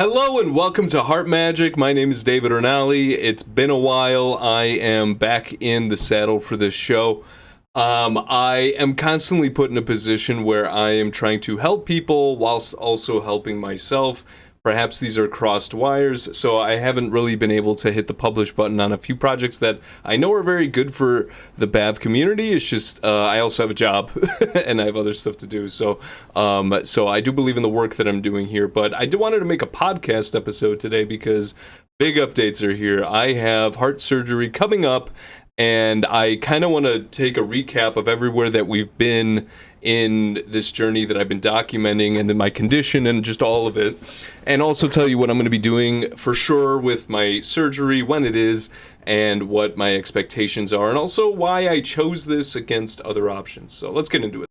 Hello and welcome to Heart Magic. My name is David Ornali. It's been a while. I am back in the saddle for this show. I am constantly put in a position where I am trying to help people whilst also helping myself. Perhaps these are crossed wires, so I haven't really been able to hit the publish button on a few projects that I know are very good for the BAV community. It's just I also have a job and I have other stuff to do. So I do believe in the work that I'm doing here, but I wanted to make a podcast episode today because big updates are here. I have heart surgery coming up, and I kind of want to take a recap of everywhere that we've been in this journey that I've been documenting, and then my condition and just all of it, and also tell you what I'm going to be doing for sure with my surgery, when it is, and what my expectations are, and also why I chose this against other options. So let's get into it.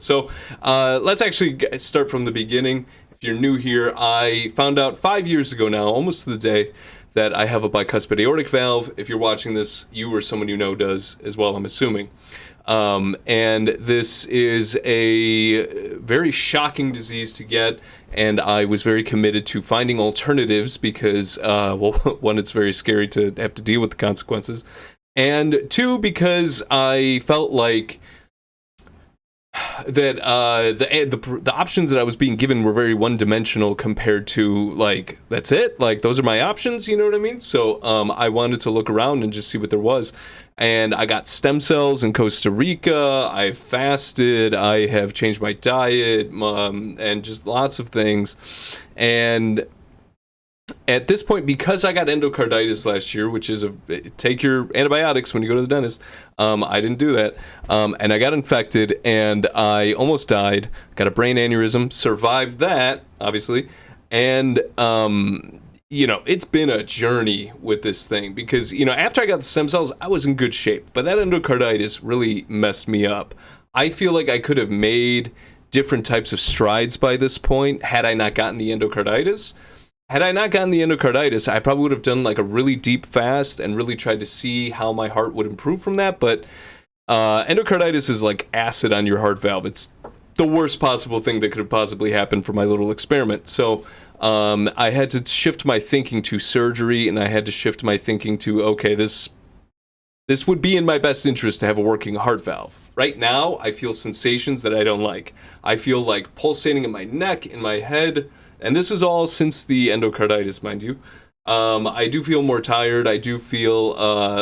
So let's actually start from the beginning. If you're new here, I found out 5 years ago now, almost to the day, that I have a bicuspid aortic valve. If you're watching this, you or someone you know does as well, I'm assuming. And this is a very shocking disease to get, and I was very committed to finding alternatives because, well, one, it's very scary to have to deal with the consequences, and two, because I felt like that the options that I was being given were very one-dimensional compared to, like, that's it, like, those are my options, you know what I mean? So I wanted to look around and just see what there was, and I got stem cells in Costa Rica. I fasted, I have changed my diet, and just lots of things. And at this point, because I got endocarditis last year, which is take your antibiotics when you go to the dentist, I didn't do that, and I got infected, and I almost died, got a brain aneurysm, survived that, obviously, and, it's been a journey with this thing, because, after I got the stem cells, I was in good shape, but that endocarditis really messed me up. I feel like I could have made different types of strides by this point had I not gotten the endocarditis. Had I not gotten the endocarditis, I probably would have done like a really deep fast and really tried to see how my heart would improve from that. But endocarditis is like acid on your heart valve. It's the worst possible thing that could have possibly happened for my little experiment. So I had to shift my thinking to surgery, and I had to shift my thinking to, okay, this would be in my best interest to have a working heart valve. Right now, I feel sensations that I don't like. I feel like pulsating in my neck, in my head. And this is all since the endocarditis, mind you. I do feel more tired. I do feel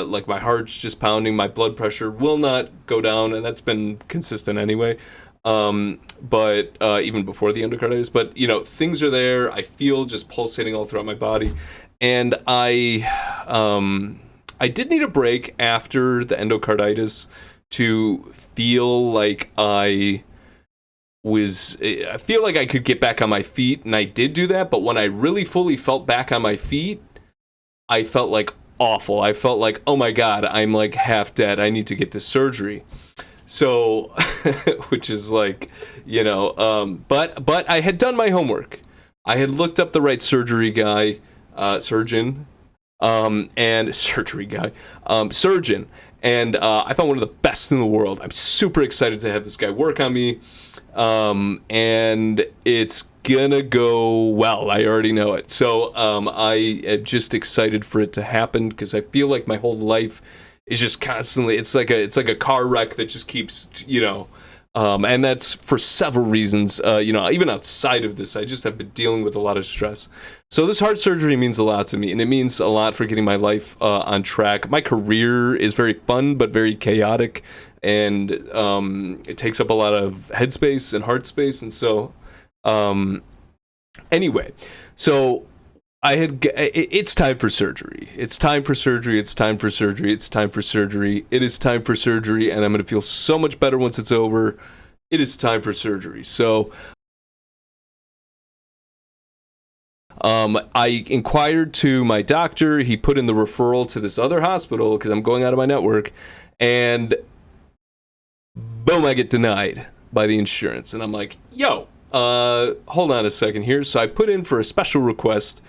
like my heart's just pounding. My blood pressure will not go down, and that's been consistent anyway. But even before the endocarditis. But, things are there. I feel just pulsating all throughout my body. And I did need a break after the endocarditis to feel like I feel like I could get back on my feet, and I did do that, but when I really fully felt back on my feet, I felt like awful. I felt like, oh my God, I'm like half dead. I need to get this surgery. So, which is like, but I had done my homework. I had looked up the right surgeon, and I found one of the best in the world. I'm super excited to have this guy work on me. And it's gonna go well. I already know it. So I am just excited for it to happen, because I feel like my whole life is just constantly, it's like a car wreck that just keeps, and that's for several reasons. Even outside of this, I just have been dealing with a lot of stress. So this heart surgery means a lot to me, and it means a lot for getting my life on track. My career is very fun, but very chaotic. And it takes up a lot of headspace and heart space, and so anyway, so it's time for surgery. It's time for surgery. It's time for surgery. It's time for surgery. It is time for surgery, and I'm going to feel so much better once it's over. It is time for surgery. So I inquired to my doctor. He put in the referral to this other hospital because I'm going out of my network, and boom, I get denied by the insurance. And I'm like, yo, hold on a second here. So I put in for a special request,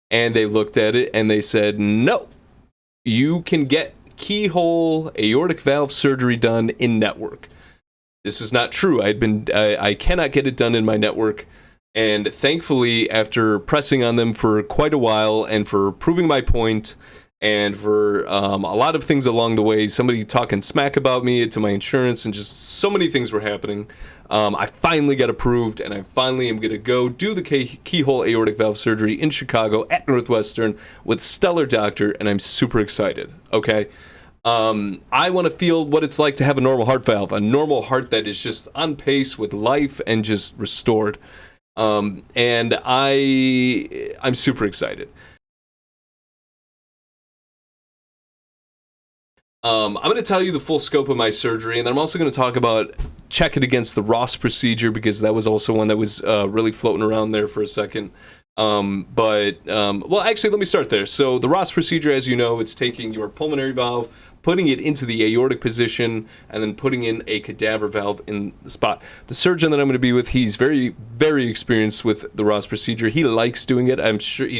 and they looked at it, and they said, no, you can get keyhole aortic valve surgery done in network. this is not true. I cannot get it done in my network. And thankfully, after pressing on them for quite a while and for proving my point and for a lot of things along the way, somebody talking smack about me to my insurance and just so many things were happening, I finally got approved, and I finally am going to go do the keyhole aortic valve surgery in Chicago at Northwestern with a stellar doctor, and I'm super excited, okay? I want to feel what it's like to have a normal heart valve, a normal heart that is just on pace with life and just restored. And I'm super excited. I'm going to tell you the full scope of my surgery, and then I'm also going to talk about check it against the Ross procedure, because that was also one that was really floating around there for a second. Well, actually, let me start there. So the Ross procedure, as you know, it's taking your pulmonary valve, putting it into the aortic position, and then putting in a cadaver valve in the spot. The surgeon that I'm going to be with, he's very, very experienced with the Ross procedure. He likes doing it. I'm sure he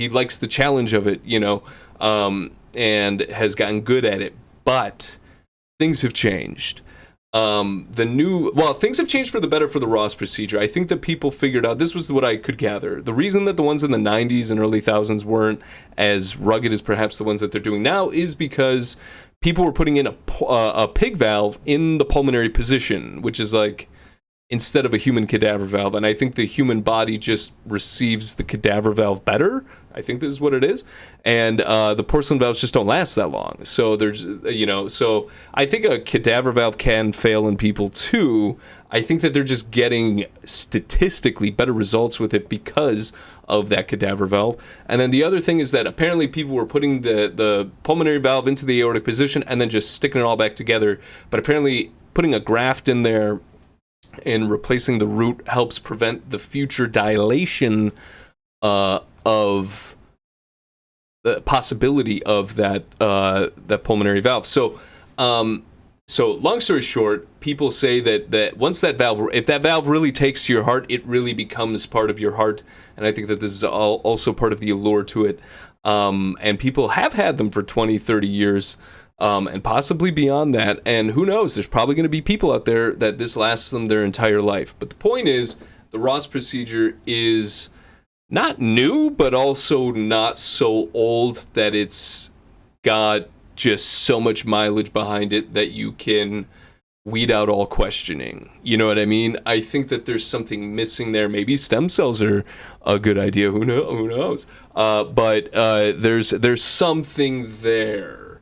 likes the challenge of it, and has gotten good at it. But things have changed. Things have changed for the better for the Ross procedure. I think that people figured out, this was what I could gather, the reason that the ones in the 90s and early thousands weren't as rugged as perhaps the ones that they're doing now is because people were putting in a pig valve in the pulmonary position, which is like instead of a human cadaver valve. And I think the human body just receives the cadaver valve better. I think this is what it is. And the porcelain valves just don't last that long. So so I think a cadaver valve can fail in people too. I think that they're just getting statistically better results with it because of that cadaver valve. And then the other thing is that apparently people were putting the pulmonary valve into the aortic position and then just sticking it all back together. But apparently putting a graft in there and replacing the root helps prevent the future dilation of the possibility of that pulmonary valve. So long story short, people say that once that valve, if that valve really takes to your heart, it really becomes part of your heart. And I think that this is also part of the allure to it. And people have had them for 20, 30 years. And possibly beyond that, and who knows, there's probably going to be people out there that this lasts them their entire life. But the point is, the Ross procedure is not new, but also not so old that it's got just so much mileage behind it that you can weed out all questioning. You know what I mean? I think that there's something missing there. Maybe stem cells are a good idea. Who knows? But there's something there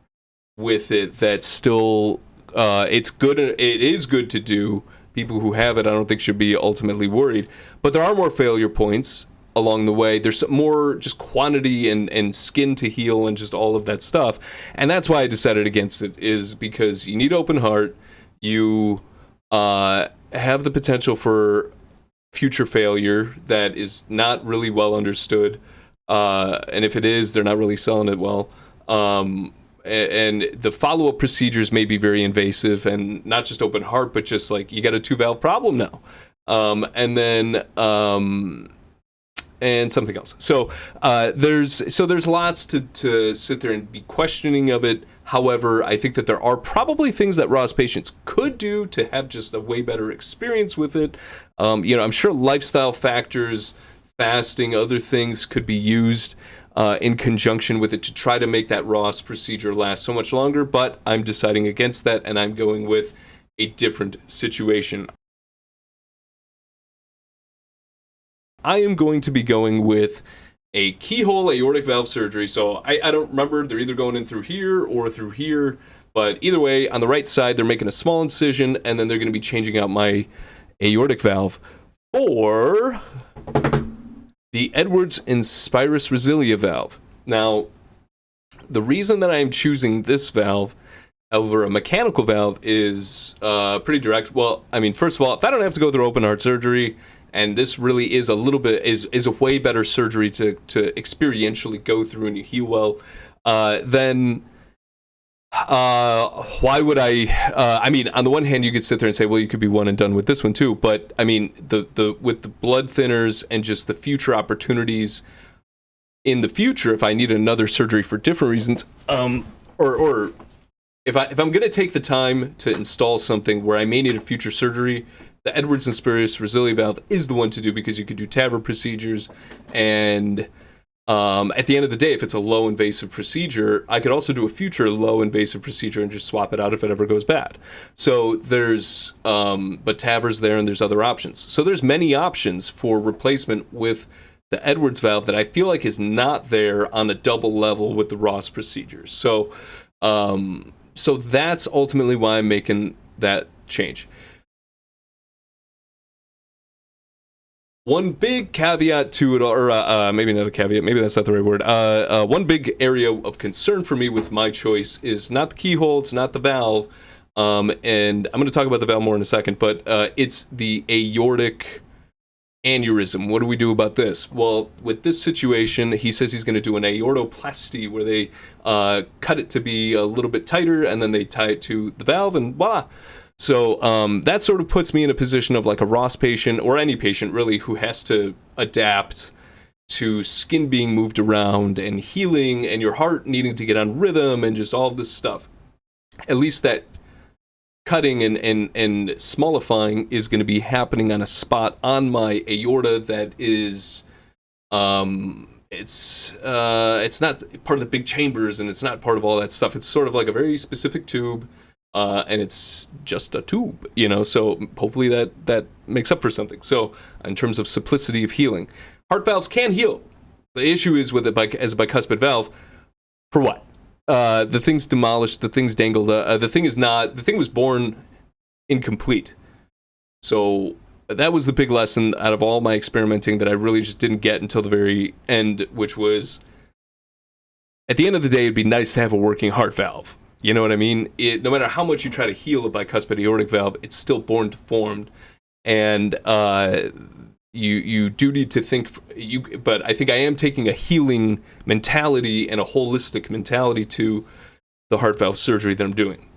with it that's still it's good. It is good to do. People who have it, I don't think, should be ultimately worried. But there are more failure points along the way. There's more just quantity and skin to heal and just all of that stuff. And that's why I decided against it, is because you need open heart. You have the potential for future failure that is not really well understood. And if it is, they're not really selling it well. And the follow-up procedures may be very invasive, and not just open heart, but just like you got a 2-valve problem now. And something else. So there's lots to sit there and be questioning of it. However, I think that there are probably things that Ross patients could do to have just a way better experience with it. I'm sure lifestyle factors, fasting, other things could be used in conjunction with it to try to make that Ross procedure last so much longer, but I'm deciding against that, and I'm going with a different situation. I am going to be going with a keyhole aortic valve surgery. So I don't remember, they're either going in through here or through here, but either way, on the right side, they're making a small incision, and then they're going to be changing out my aortic valve for the Edwards Inspirus Resilia valve. Now, the reason that I'm choosing this valve over a mechanical valve is pretty direct. Well, I mean, first of all, if I don't have to go through open heart surgery, and this really is a little bit, is a way better surgery to experientially go through and you heal well, then why would I mean, on the one hand, you could sit there and say, well, you could be one and done with this one too. But I mean, with the blood thinners and just the future opportunities in the future, if I need another surgery for different reasons, or if I'm gonna take the time to install something where I may need a future surgery, the Edwards and Spurious Resilia valve is the one to do, because you could do TAVR procedures, and at the end of the day, if it's a low invasive procedure, I could also do a future low invasive procedure and just swap it out if it ever goes bad. So there's, but TAVR's there, and there's other options. So there's many options for replacement with the Edwards valve that I feel like is not there on a double level with the Ross procedure. So, so that's ultimately why I'm making that change. One big caveat to it, or maybe not a caveat, maybe that's not the right word. One big area of concern for me with my choice is not the keyhole, it's not the valve, and I'm going to talk about the valve more in a second, but it's the aortic aneurysm. What do we do about this? Well, with this situation, he says he's going to do an aortoplasty, where they cut it to be a little bit tighter, and then they tie it to the valve, and voila. So that sort of puts me in a position of like a Ross patient, or any patient really, who has to adapt to skin being moved around and healing, and your heart needing to get on rhythm, and just all of this stuff. At least that cutting and smallifying is going to be happening on a spot on my aorta that is, it's not part of the big chambers, and it's not part of all that stuff. It's sort of like a very specific tube. And it's just a tube, you know, so hopefully that makes up for something. So in terms of simplicity of healing, heart valves can heal. The issue is with it as a bicuspid valve, for what? The thing's demolished, the thing's dangled, the thing was born incomplete. So that was the big lesson out of all my experimenting that I really just didn't get until the very end, which was, at the end of the day, it'd be nice to have a working heart valve. You know what I mean? No matter how much you try to heal a bicuspid aortic valve, it's still born deformed, and you do need to think. But I think I am taking a healing mentality and a holistic mentality to the heart valve surgery that I'm doing.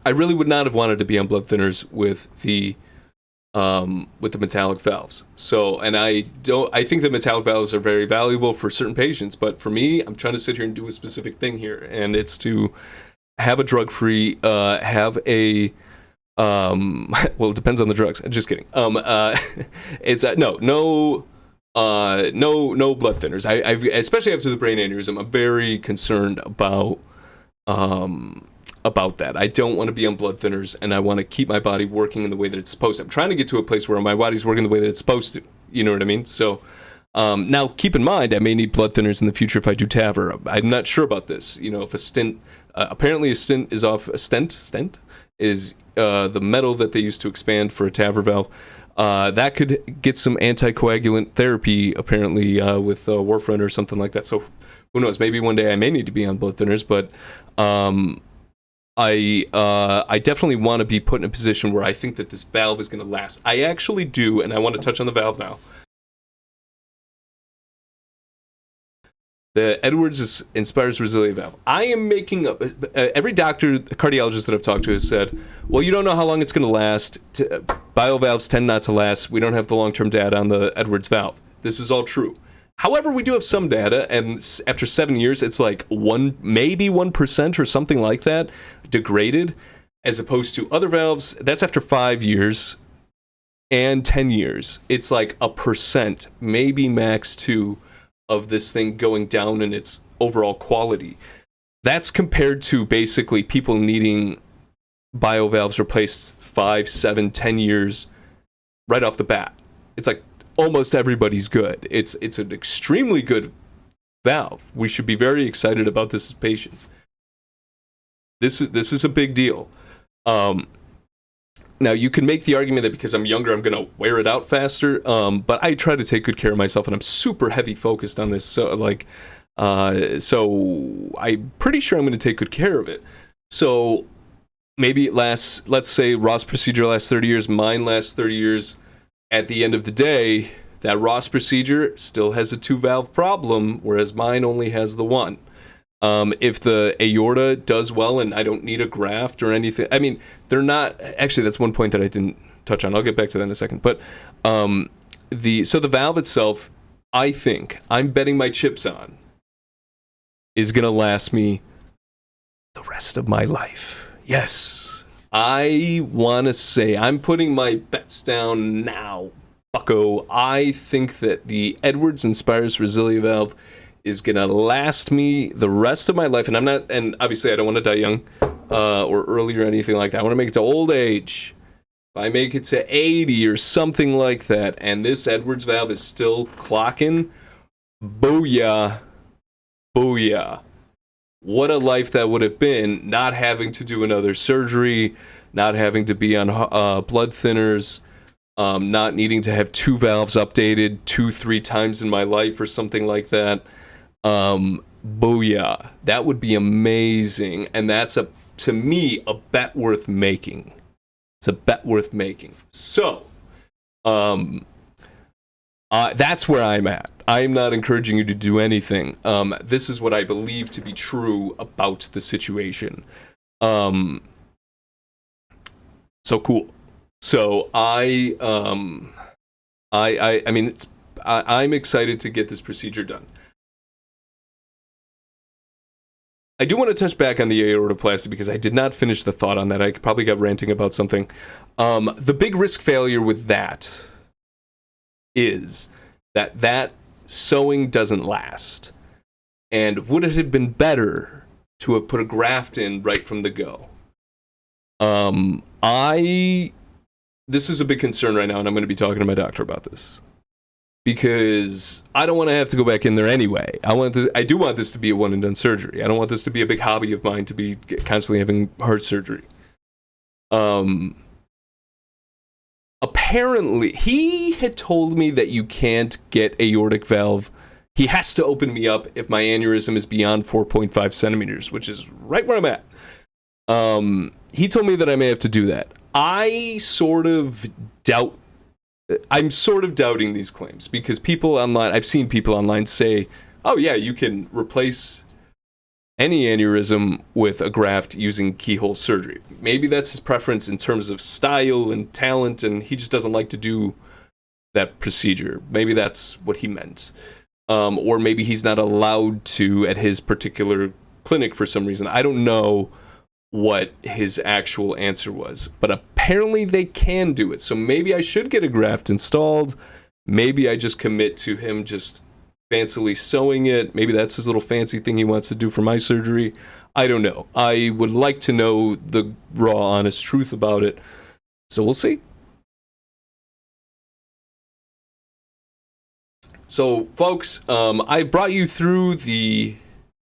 I really would not have wanted to be on blood thinners with the metallic valves. So, and I think the metallic valves are very valuable for certain patients, but for me, I'm trying to sit here and do a specific thing here, and it's to have a drug-free, have a, well, it depends on the drugs. Just kidding. It's, no blood thinners. I've, especially after the brain aneurysm, I'm very concerned about that. I don't want to be on blood thinners, and I want to keep my body working in the way that it's supposed to. I'm trying to get to a place where my body's working the way that it's supposed to. You know what I mean? So, now keep in mind, I may need blood thinners in the future if I do TAVR. I'm not sure about this. You know, if a stent, apparently a stent is off, stent is the metal that they use to expand for a TAVR valve. That could get some anticoagulant therapy, apparently, with warfarin or something like that. So, who knows? Maybe one day I may need to be on blood thinners, but I definitely want to be put in a position where I think that this valve is going to last. I actually do, and I want to touch on the valve now. The Edwards and Spurious Resilia valve. I am making up. Every doctor, cardiologist that I've talked to has said, well, you don't know how long it's going to last. Biovalves tend not to last. We don't have the long-term data on the Edwards valve. This is all true. However, we do have some data, and after 7 years, it's like maybe 1% or something like that degraded, as opposed to other valves. That's after 5 years and 10 years. It's like 1%, maybe max 2%, of this thing going down in its overall quality. That's compared to basically people needing biovalves replaced 5, 7, 10 years right off the bat. It's like almost everybody's good. It's an extremely good valve. We should be very excited about this as patients. This is a big deal. Now, you can make the argument that because I'm younger, I'm going to wear it out faster, but I try to take good care of myself, and I'm super heavy focused on this. So, so I'm pretty sure I'm going to take good care of it. So maybe it lasts, let's say Ross procedure lasts 30 years, mine lasts 30 years. At the end of the day, that Ross procedure still has a 2-valve problem, whereas mine only has the 1. If the aorta does well and I don't need a graft or anything, I mean, they're not, actually, that's one point that I didn't touch on. I'll get back to that in a second. But the valve itself, I think, I'm betting my chips on is going to last me the rest of my life. Yes. I want to say, I'm putting my bets down now, bucko. I think that the Edwards Inspirus Resilia valve is going to last me the rest of my life. And obviously I don't want to die young or early or anything like that. I want to make it to old age. If I make it to 80 or something like that, and this Edwards valve is still clocking, booyah. Booyah. What a life that would have been, not having to do another surgery, not having to be on blood thinners, not needing to have 2 valves updated 2-3 times in my life or something like that. Booyah. That would be amazing. And that's, to me, a bet worth making. It's a bet worth making. So, that's where I'm at. I'm not encouraging you to do anything. This is what I believe to be true about the situation. So cool. So I'm excited to get this procedure done. I do want to touch back on the aortoplasty because I did not finish the thought on that. I probably got ranting about something. The big risk failure with that is that sewing doesn't last. And would it have been better to have put a graft in right from the go? This is a big concern right now, and I'm going to be talking to my doctor about this. Because I don't want to have to go back in there anyway. I do want this to be a one and done surgery. I don't want this to be a big hobby of mine to be constantly having heart surgery. Apparently, he had told me that you can't get aortic valve. He has to open me up if my aneurysm is beyond 4.5 centimeters, which is right where I'm at. He told me that I may have to do that. I'm sort of doubting these claims because I've seen people online say, oh yeah, you can replace any aneurysm with a graft using keyhole surgery. Maybe that's his preference in terms of style and talent, and he just doesn't like to do that procedure. Maybe that's what he meant. Or maybe he's not allowed to at his particular clinic for some reason. I don't know what his actual answer was, but apparently they can do it. So maybe I should get a graft installed. Maybe I just commit to him just fancily sewing it. Maybe that's his little fancy thing he wants to do for my surgery. I don't know. I would like to know the raw, honest truth about it. So we'll see. So, folks, I brought you through the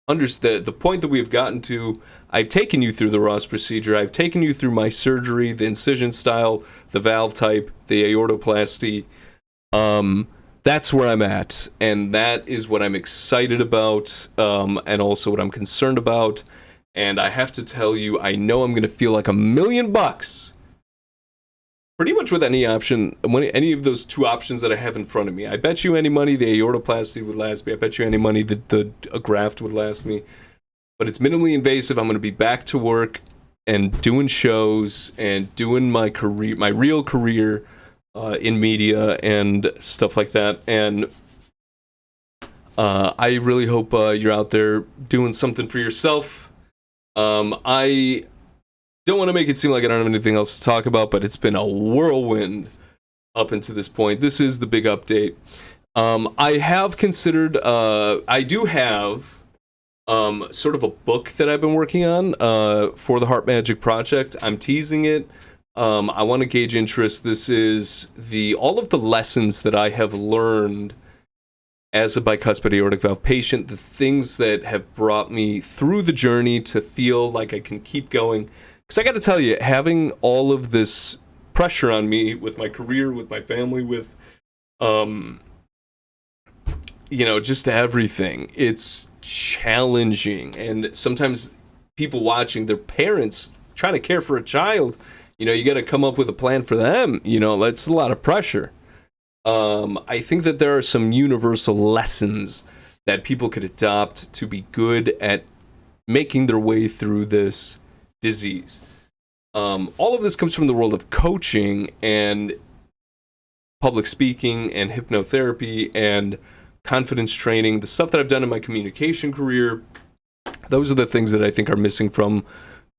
point that we've gotten to. I've taken you through the Ross procedure. I've taken you through my surgery, the incision style, the valve type, the aortoplasty. That's where I'm at, and that is what I'm excited about, and also what I'm concerned about. And I have to tell you, I know I'm going to feel like $1 million pretty much with any option, any of those 2 options that I have in front of me. I bet you any money the aortoplasty would last me. I bet you any money that a graft would last me. But it's minimally invasive. I'm going to be back to work and doing shows and doing my career, my real career in media and stuff like that. And I really hope you're out there doing something for yourself. I don't want to make it seem like I don't have anything else to talk about, but it's been a whirlwind up until this point. This is the big update. I have considered, I do have sort of a book that I've been working on for the Heart Magic Project. I'm teasing it. I want to gauge interest. This is all of the lessons that I have learned as a bicuspid aortic valve patient, the things that have brought me through the journey to feel like I can keep going. Because I got to tell you, having all of this pressure on me with my career, with my family, with, just everything, it's challenging. And sometimes people watching, their parents trying to care for a child, you got to come up with a plan for them. That's a lot of pressure. I think that there are some universal lessons that people could adopt to be good at making their way through this disease. All of this comes from the world of coaching and public speaking and hypnotherapy and confidence training, the stuff that I've done in my communication career, Those are the things that I think are missing from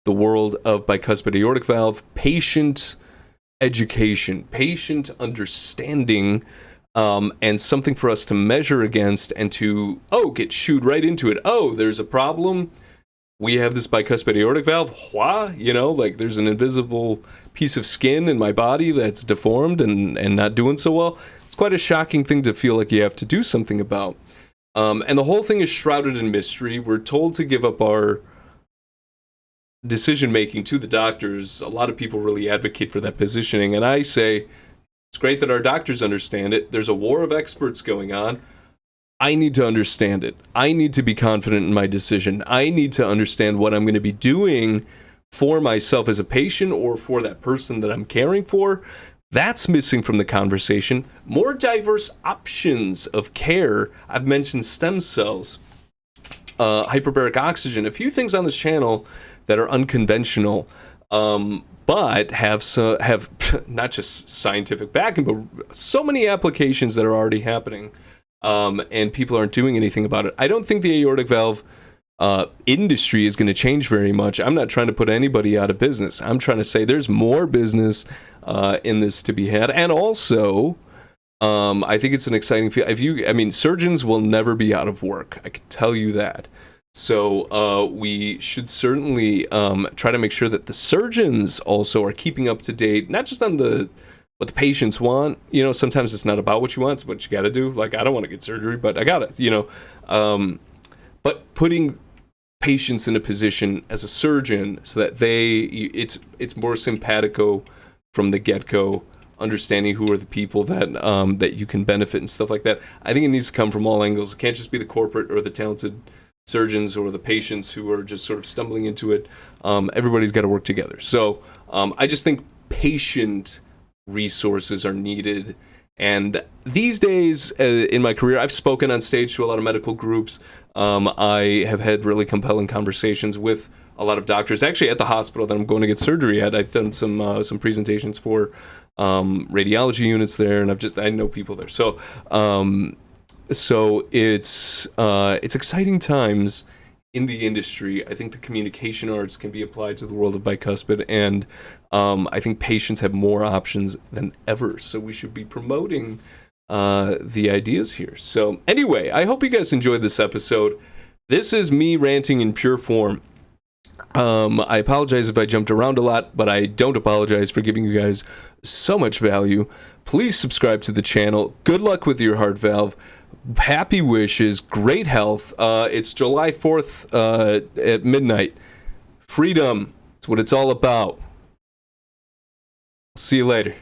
the world of bicuspid aortic valve. Patient education, patient understanding, and something for us to measure against and to, get shooed right into it. There's a problem. We have this bicuspid aortic valve. Like there's an invisible piece of skin in my body that's deformed and not doing so well. It's quite a shocking thing to feel like you have to do something about. And the whole thing is shrouded in mystery. We're told to give up our decision making to the doctors. A lot of people really advocate for that positioning, and I say it's great that our doctors understand it. There's a war of experts going on. I need to understand it. I need to be confident in my decision. I need to understand what I'm going to be doing for myself as a patient or for that person that I'm caring for. That's missing from the conversation. More diverse options of care. I've mentioned stem cells, hyperbaric oxygen, a few things on this channel that are unconventional, but have not just scientific backing, but so many applications that are already happening, and people aren't doing anything about it. I don't think the aortic valve industry is going to change very much. I'm not trying to put anybody out of business. I'm trying to say there's more business in this to be had, and also I think it's an exciting field. Surgeons will never be out of work. I can tell you that. So we should certainly try to make sure that the surgeons also are keeping up to date, not just on what the patients want. Sometimes it's not about what you want, it's what you got to do. Like, I don't want to get surgery, but I got it. But putting patients in a position as a surgeon so that it's more simpatico from the get-go, understanding who are the people that you can benefit and stuff like that. I think it needs to come from all angles. It can't just be the corporate or the talented surgeons or the patients who are just sort of stumbling into it. Everybody's got to work together. So I just think patient resources are needed. And these days in my career, I've spoken on stage to a lot of medical groups. I have had really compelling conversations with a lot of doctors. Actually, at the hospital that I'm going to get surgery at, I've done some presentations for radiology units there, and I know people there. So it's exciting times in the industry. I think the communication arts can be applied to the world of bicuspid, and I think patients have more options than ever. So we should be promoting the ideas here. So anyway, I hope you guys enjoyed this episode. This is me ranting in pure form. I apologize if I jumped around a lot, but I don't apologize for giving you guys so much value. Please subscribe to the channel. Good luck with your heart valve. Happy wishes, great health. It's July 4th at midnight. Freedom. That's what it's all about. See you later.